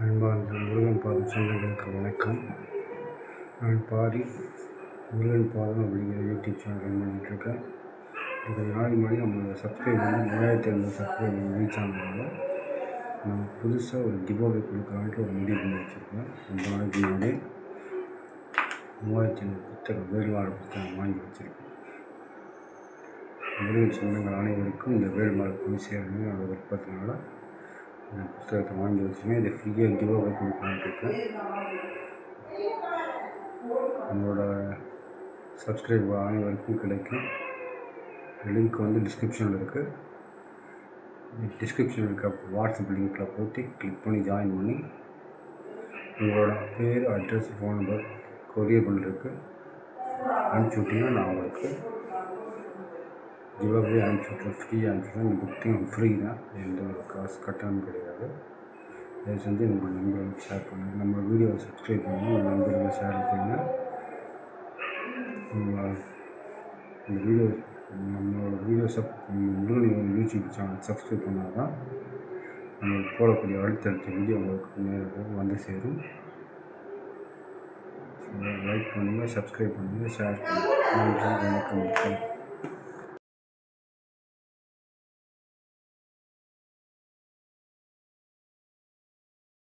அன்பார்ந்த முருகன் பாதம் சொந்தங்களுக்கு வணக்கம். நான் பாரி முருகன் பாதம் அப்படிங்கிற யூடியூப் சேனல் ரன் பண்ணிகிட்ருக்கேன். ஒரு நாளைக்கு முன்னாடி நம்மளோட சப்ஸ்கிரைப் வந்து 3500 சப்ஸ்கிரைபர் ரீச் ஆனதுனால நம்ம புதுசாக ஒரு கிவ்அவே கொடுக்கலான்ட்டு ஒரு முடிவு பண்ணி வச்சுருக்கேன். ரொம்ப நாளைக்கு முன்னாடி 3500 புத்தகம் வேல்மாலை புத்தகம் வாங்கி வச்சுருக்கேன். முருகன் சொந்தங்கள் அனைவருக்கும் இந்த வேல்மாலை போய் சேரணும்னு என்னோட விருப்பத்தினால இந்த புத்தகத்தை வாங்கி வச்சுருக்கேன். இதை ஃப்ரீயாக கிவ்அவே கொடுக்கலான்ட்டு இருக்கேன். நம்மளோட சப்ஸ்கிரைபர் அனைவருக்கும் கிடைக்கும். லிங்க் வந்து டிஸ்கிரிப்ஷனில் இருக்குது. டிஸ்கிரிப்ஷனில் இருக்க வாட்ஸ்அப் லிங்க்கில் போட்டு கிளிக் பண்ணி ஜாயின் பண்ணி உங்களோட பேர், அட்ரஸ், ஃபோன் நம்பர் கொரியர் பண்ணுறதுக்கு அனுப்பிச்சி விட்டிங்கன்னா நான் உங்களுக்கு கிவ்அவே அனுப்பிச்சி விட்ருவேன். ஃப்ரீயாக அனுப்பிச்சுடுவேன். இந்த புக்கிங் ஃப்ரீ தான், எந்த ஒரு காசு கட்டணம் கிடையாது. தயவு செஞ்சு உங்கள் நண்பர்களுக்கு ஷேர் பண்ணுங்கள். நம்ம வீடியோவை சப்ஸ்கிரைப் பண்ணுங்கள், உங்கள் நண்பர்களுக்கு ஷேர் பண்ணுங்கள். இந்த வீடியோ நம்மளோட வீடியோஸை முருகன் யூடியூப் சேனல் சப்ஸ்கிரைப் பண்ணால் தான் நம்மளுக்கு போடக்கூடிய அடுத்தடுத்த வீடியோ உங்களுக்கு நேரடியாக வந்து சேரும். லைக் பண்ணுங்கள், சப்ஸ்கிரைப் பண்ணுங்கள், ஷேர் பண்ணுங்கள். நன்றி, வணக்கம்.